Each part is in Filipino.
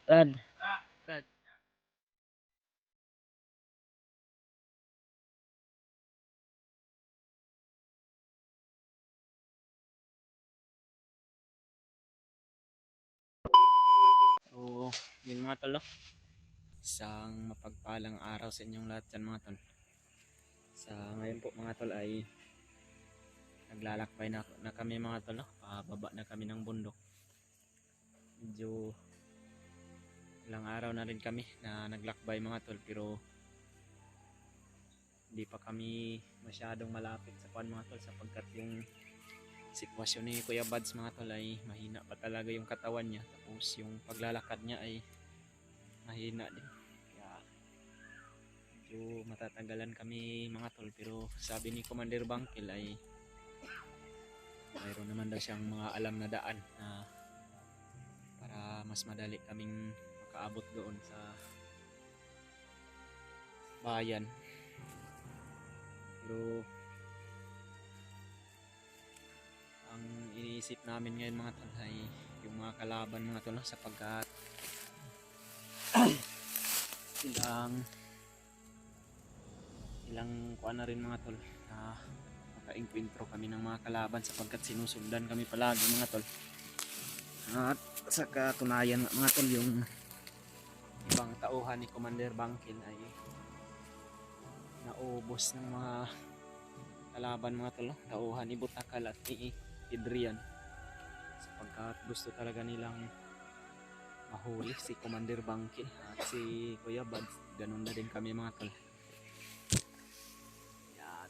Brad, Brad, so yun mga tol, no? Isang mapagpalang araw sa inyong lahat dyan mga tol. Sa ngayon po mga tol ay naglalakbay na kami mga tol, no? Pababa na kami ng bundok. Medyo ilang araw na rin kami na naglakbay mga tol, pero hindi pa kami masyadong malapit sa kuan mga tol, sapagkat yung sitwasyon ni Kuya Bads mga tol ay mahina pa talaga yung katawan niya, tapos yung paglalakad niya ay mahina din, kaya medyo matatagalan kami mga tol. Pero sabi ni Commander Bangkel ay mayroon naman daw siyang mga alam na daan na para mas madali kaming makaabot doon sa bayan. Pero ang iniisip namin ngayon mga tol ay yung mga kalaban mga tol, sapagkat ilang ilang kuan na rin mga tol na makaengkwentro kami ng mga kalaban, sapagkat sinusundan kami palagi mga tol. At sa katunayan mga tol, yung ibang tauhan ni Commander Bangkin ay naubos ng mga kalaban mga tol, tauhan ni Butakal at ni Adrian, sapagkat gusto talaga nilang mahuli si Commander Bangkin at si Kuya Bad. Ganun na din kami mga tol. At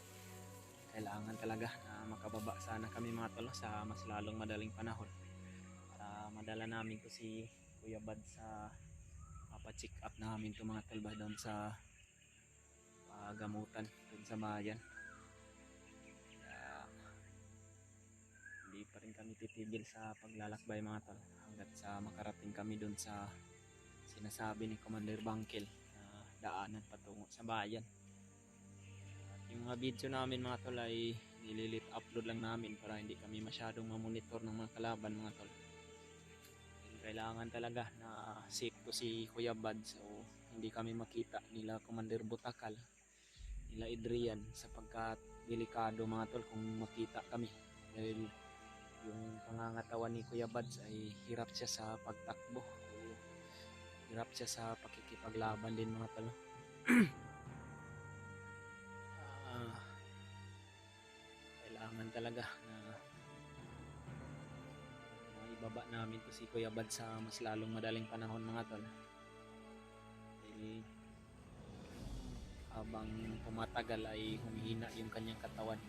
kailangan talaga na makababa sana kami mga tol sa mas lalong madaling panahon para madala namin to si Kuya Bad sa papacheck up namin to mga tol ba doon sa gamutan doon sa bayan. Kaya hindi pa rin kami titigil sa paglalakbay mga tol hanggat sa makarating kami doon sa sinasabi ni Commander Bangkel na daanan patungo sa bayan. At yung mga video namin mga tol ay nililit upload lang namin para hindi kami masyadong mamonitor ng mga kalaban mga tol. Kailangan talaga na safe ko si Kuya Bad, so hindi kami makita nila Commander Butakal, nila Adrian, sapagkat delikado mga tol kung makita kami, dahil yung pangangatawan ni Kuya Bads ay hirap siya sa pagtakbo, o hirap siya sa pakikipaglaban din mga tol. Ah, kailangan talaga na ibaba namin to si Kuya Bad sa mas lalong madaling panahon mga tol. Dahil habang tumatagal ay humihina yung kanyang katawan.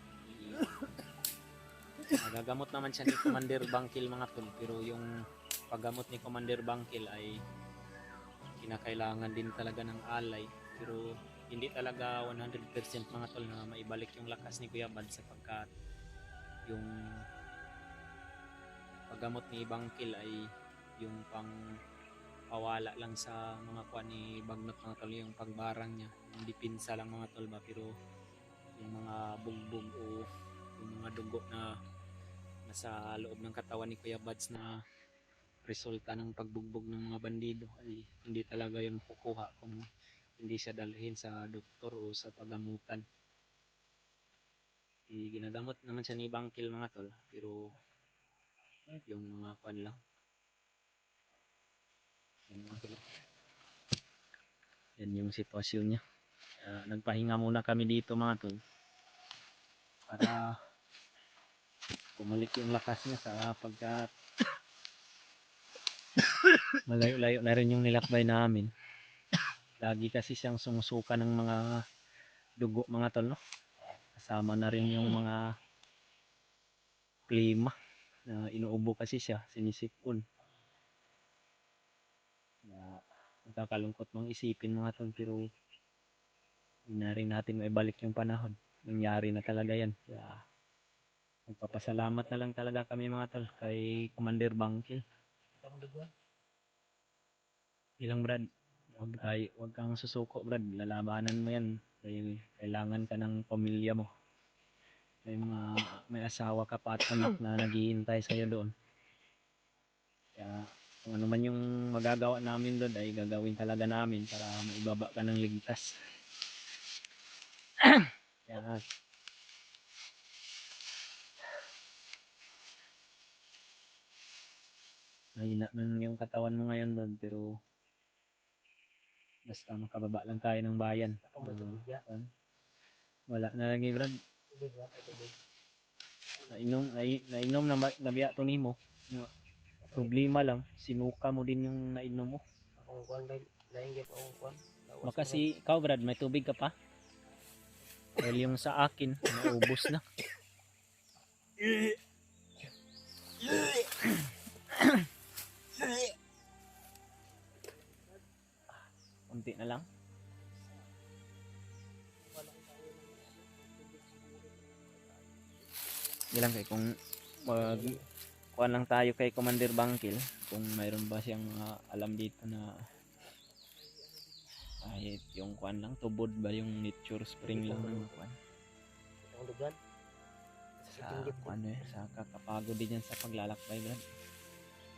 Nagagamot naman siya ni Commander Bangkil mga tol, pero yung paggamot ni Commander Bangkil ay kinakailangan din talaga ng alay. Pero hindi talaga 100% mga tol na maibalik yung lakas ni Kuya Bad, sapagkat yung paggamot ni Bangkil ay yung pang pawala lang sa mga kuha ni Bagnot mga tol, yung pagbarang niya, yung dipinsa lang mga tol ba. Pero yung mga bugbog o yung mga dugo na nasa loob ng katawan ni Kuya Bads na resulta ng pagbugbog ng mga bandido ay hindi talaga yun kukuha kung hindi siya dalhin sa doktor o sa pagamutan. Ginagamot naman siya ni Bangkil mga tol, pero yung mga kwan lang, yung mga tol, yan yung sitwasyon niya. Nagpahinga muna kami dito mga tol para bumalik yung lakas niya, sa pagkat malayo-layo na rin yung nilakbay namin. Lagi kasi siyang sumusuka ng mga dugo mga tol, no? Kasama na rin yung mga klima na inuubo kasi siya, sinisipon. Na nakakalungkot mang isipin mga tol, pero hindi na rin natin maibalik yung panahon. Nangyari na talaga yan. Kaya magpapasalamat na lang talaga kami mga tol kay Commander Bangkil. Ilang Brad, wag kang susuko Brad, lalabanan mo yan. Dahil kailangan ka ng pamilya mo. May asawa ka pa at anak na naghihintay sa'yo doon. Kaya Kung ano man yung magagawa namin doon ay gagawin talaga namin para maibaba ka ng ligtas. Kaya mahina man yung katawan mo ngayon doon, pero basta makababa lang tayo ng bayan. Wala na lagi Brad. Nainom na biya to nimo. Problema lang, sinuka mo din yung nainom mo. Baka si ikaw Brad, may tubig ka pa? Dahil yung sa akin, naubos na. Kunti na lang. Bilang kay kung kuan lang tayo kay Commander Bangkil kung mayroon ba siyang alam dito na kahit yung kuan lang tubod ba yung nature spring lang ng kuan sa kuan sa kakapagod din yan sa paglalakbay Brad.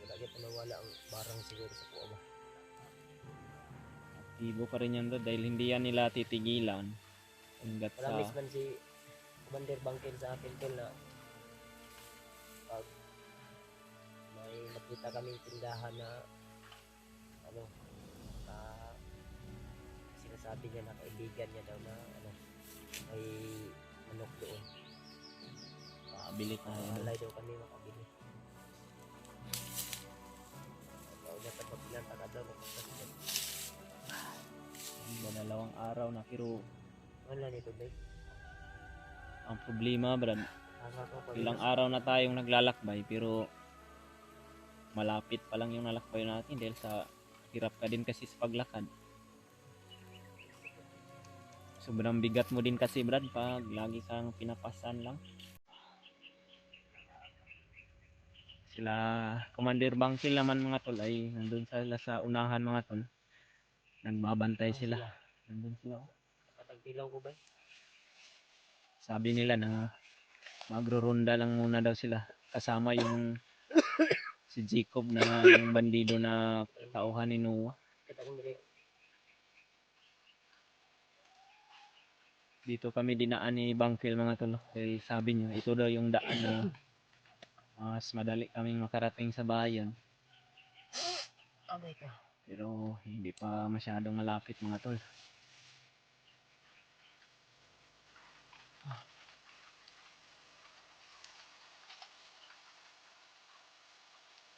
Wala gyud nawala ang barang siguro sa kuha ba. Aktibo pa rin yan Brad dahil hindi yan nila titigilan hanggat sa Promise man si Commander Bangkil sa akin tol na pag may nakita kaming tindahan na ano sinasabi niya na kaibigan niya daw na ano may manok doon. makabili tayo doon. Malay daw kami makabili. Kaulat ang pagpilanta ka daw magpapalitan. Dalawang araw na pero Wala nito ba? ang problema Brad, ilang araw na tayong naglalakbay pero malapit pa lang yung nalakbay natin dahil sa hirap ka din kasi sa paglakad. Sobrang bigat mo din kasi Brad pag lagi kang pinapasan lang. Sila Commander Bangkil naman mga tol ay nandun sila sa unahan mga tol. Nagbabantay sila. Nandun sila. Katagpilaw ko ba? Sabi nila na magro-ronda lang muna daw sila. Kasama yung si Jacob na yung bandido na tauhan ni Noah. Dito kami dinaan ni Bangkil mga tol. Kaya sabi niya ito daw yung daan na mas madali kaming makarating sa bayan. Abay ka. Pero hindi pa masyadong malapit mga tol.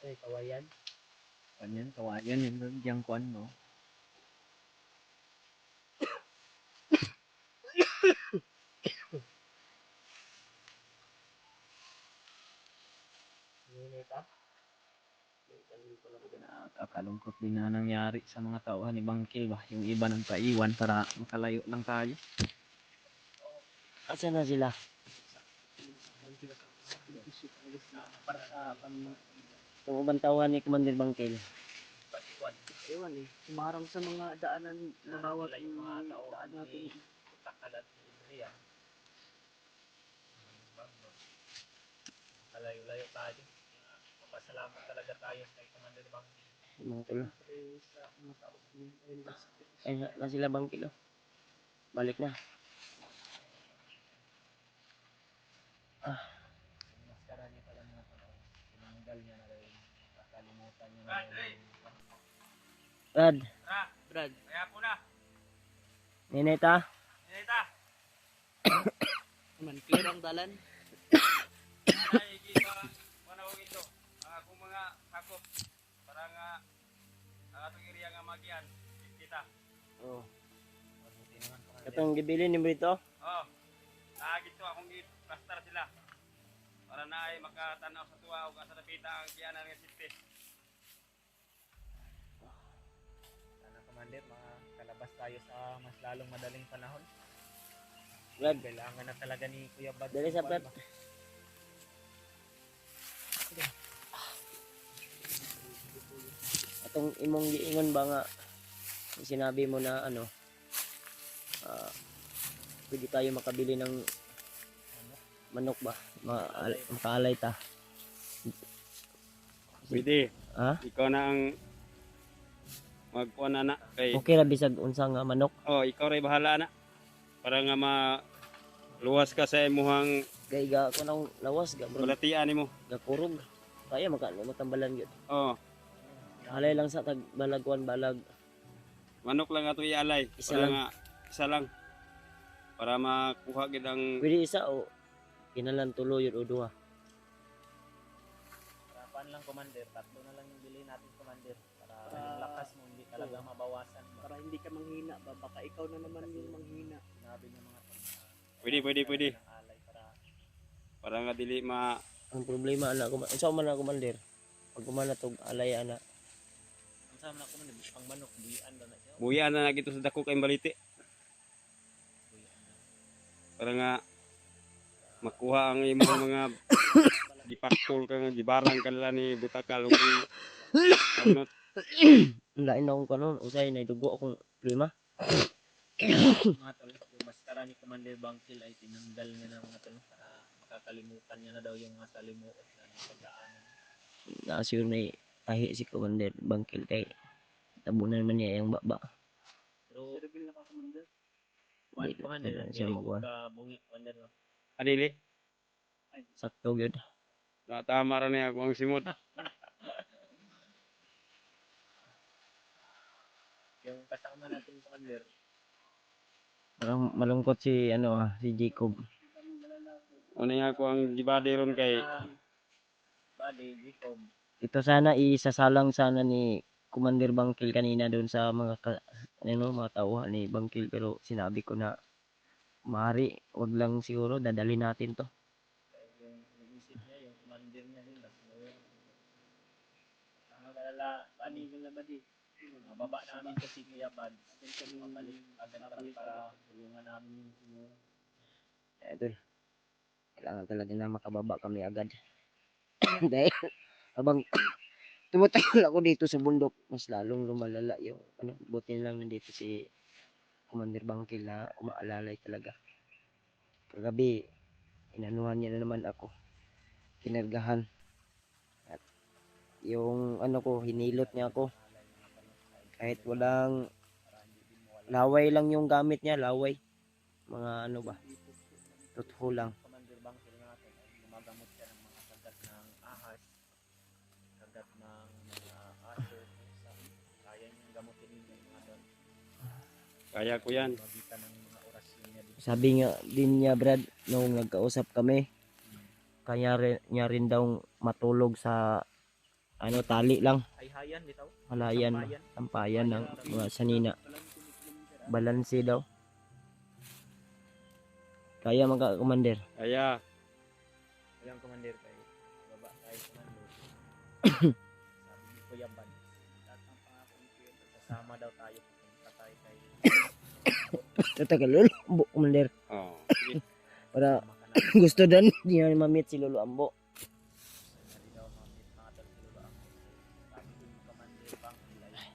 Ay, kawayan. Kanyan, kawayan yun doon, diyang kuan no. Ninita. Nakakalungkot din na nangyari sa mga tauhan ni Bangkil ba. Yung iba nang paiwan para makalayo lang tayo. Asa na sila? Para sa Kung ubantawan ni Commander Bangkil. Ewan eh, sumarang sa mga daanan na bawat yung mga daan natin. Takalat ni Adrian. Malayo-layo tayo. Papasalamat talaga tayo kay Commander Bangkil. Mga tulo. Sa mga tao sa Ay, na sila Bangkil oh. Balik na. Yung maskara niya pala mga tao. Tinanggal niya na rin. Kakalimutan niya na rin. Brad. Brad, Kaya po na. Ninita. Ninita. naman clear ang dalan. Ay, kita panawag ito. Kung mga sakop. Para nga ang atong area nga magian. Kita. Oh. Mabuti naman po. Katong gibili ni Brito. Oh. Naagit to akong i-plaster sila. Para na ay makatanaw sa tuwa o sa napita ang gianan nga safety. Sana Commander, makalabas tayo sa mas lalong madaling panahon. Brad. Kailangan na talaga ni Kuya Bad. Dali sa Brad. Atong imong giingon ba nga sinabi mo na ano pwede tayo makabili ng manok ba? Makaalay ta. Pwede. Ha? Ikaw na ang magkuha na kay Okay ra bisag unsa nga manok. ikaw ray bahala na para nga luwas ka sa imuhang Kay ga ko nang lawas ga bro. balatian nimo. Ga kurog. Kaya mo tambalan gyud. Oh, Halay lang sa tag balagwan balag. manok lang ato ialay. Isa Para lang. nga isa lang. Para makuha gid ang Pwede isa o kinalan tulo yun o duha. Harapan lang, Commander. Tatlo na lang yung bilhin natin, Commander. Para yung lakas mo hindi talaga mabawasan. Para hindi ka manghina ba? Baka ikaw na naman yung manghina. Sinabi niya mga tol. pwede. Ng alay Para nga dili ma Ang problema ana ko unsa man na commander. Pag kumana tog alay ana. Ang sama na, Commander. Pang manok, buyan daw na siya. buya na na gito sa dako kay baliti. Para nga makuha ang imong mga gipaktol ka nga gibarang kanila ni butakal ug ano Lain na akong kanon usay na dugo akong problema. Mga tol, yung maskara ni Commander Bangkil ay tinanggal niya na mga tol. Para makakalimutan niya na daw yung mga salimuot na pagdaanan. Nasyo na tahi si commander bangkil kay tabunan man niya yung baba. Pero, Reveal na ka, Commander. one, Commander. Siya Hindi magkuhan. ka bungi, Commander. No? adili. Sakto gyud. Tama ra niya ako ang simot. Yung kasama natin, Commander. Parang malungkot si si Jacob. Ano nga ako ang gibadi ron kay Bali, Jacob. Ito sana isasalang sana ni Commander Bangkil kanina doon sa mga mga tauhan ni Bangkil pero sinabi ko na mari wag lang siguro dadalhin natin to. Yung isip niya, yung commander niya din. Ang alala, bali, mababa namin kasi Kuya Bad. Mabalik agad para tulungan namin yung Idol. Kailangan talaga na makababa kami agad. Dahil habang tumutulog ako dito sa bundok, mas lalong lumalala yung buti lang nandito si Commander Bangkil na umaalalay talaga. Kagabi, inanuhan niya na naman ako. Kinargahan. At yung ko, hinilot niya ako. Kahit walang laway lang yung gamit niya, laway. Mga ba, tutho lang. Commander Bangkil natin ay gumagamot siya ng mga kagat ng ahas, kagat ng mga aso, kaya niyang gamutin yung mga doon. kaya ko yan. Magitan ng mga orasyon niya din. Sabi nga din niya Brad, nung nagkausap kami, kaya niya rin daw matulog sa tali lang, Hayhayan, bitaw. halayan, tampayan ng mga sanina. Balanse daw. Kaya mga commander. Kaya Walang commander kayo. Baba tayo, Commander. Sabi ni Kuya Bad, lahat ng pangako ni Kuya Bad, sasama daw tayo. Pupunta tayo kay Tatagal lolo ambo commander. sige. Para Makanang. gusto din niya ma-meet si Lolo Ambo. Hindi daw mamit mga tagtulog ang sabi ni Commander Bangkil ay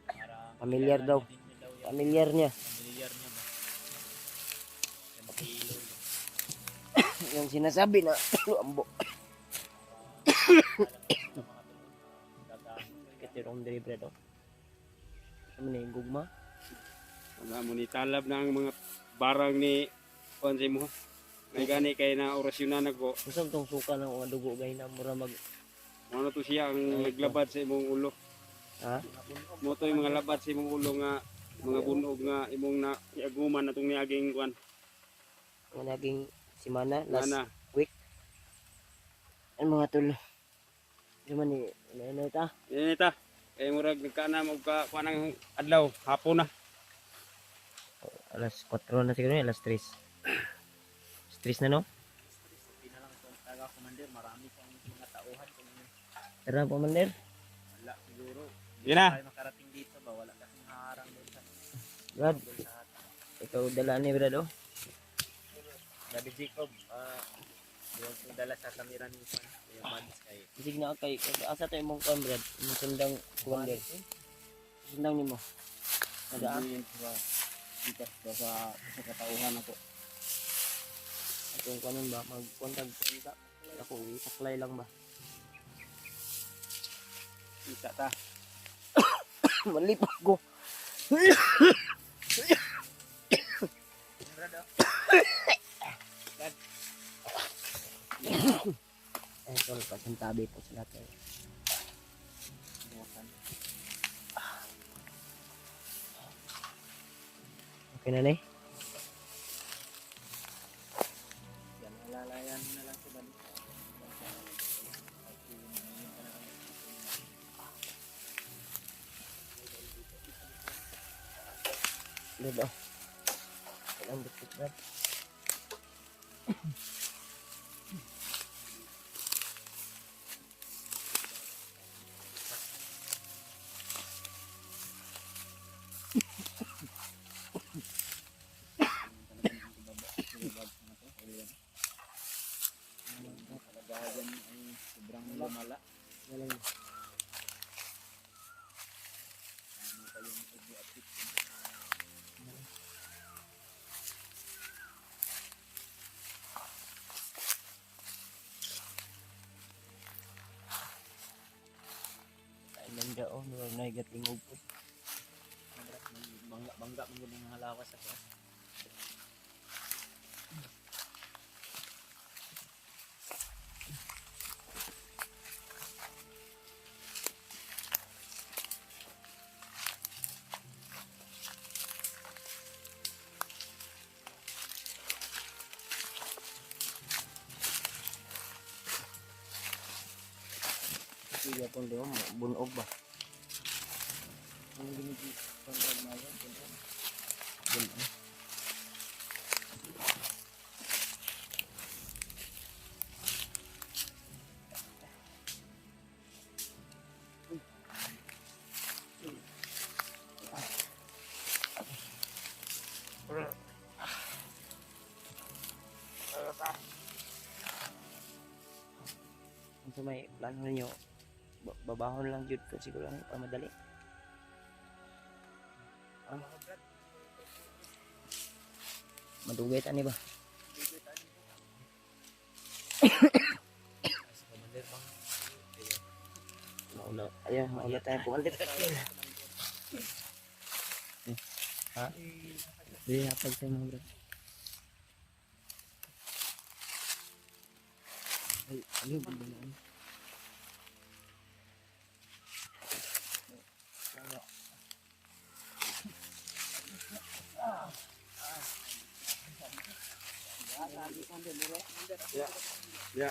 para Familiar daw. din niya daw yung Familiar niya. familiar niya ba? Yung kilo. Yung sinasabi na Lolo Ambo. Katirong diri bredo. Ano na yung gugma? Wala mo ni talab na ang mga barang ni konsi mo. May gani kay na orasyon na nagko. Gusto tong suka ng mga dugo gay na mura mag Ano to siya ang naglabad sa imong ulo. ha? Mo to yung mga labad sa imong ulo nga mga bunog nga imong na iaguman atong niaging kuan. Nga naging simana last Ana. ano mga tulo. Di man ni ta. Inita. Kay murag nagkana mo ka kuan ang adlaw hapon na. Alas 4 na siguro, alas 3. Alas 3 na no? Hindi na lang itong taga Commander, marami pang mga tauhan kung Tara commander. wala siguro. Yun na. Tayo makarating dito ba? Wala kasing haharang doon sa Brad, doon sa atin. ikaw dala ni Brad oh. Sabi Jacob, yung dala sa kamera ni Juan, yung mags kay Isig na kay asa tayo mong kuan Brad. Yung sundang commander. Sundang nimo. Nagaan. Dito sa katauhan ako. Atong kanon ba mag-contact ka. Ako isaklay lang ba. Kita ta. Malipag ko. Ay, tol, pasintabi po sila tol. Okay na na eh. Yan, alalayan na lang sa balik. Dito. Ilang bitik na. Kalagayan ay sobrang lumala. Walang Ano pa yung ubo at tip. kailan daon. Walang naigatingog po. Bangga mo ng halawas sa kwas. Sige po doon. Bunog ba? Ang ginigit. Bunog. Kung may plano ninyo, babahon lang jud ko siguro lang para madali. Ah. Madugay tani ba? Mauna, ayun, mauna tayo pumalit. Ha? Di, hapag tayo mga bro. Ay, ano ba na? Ya.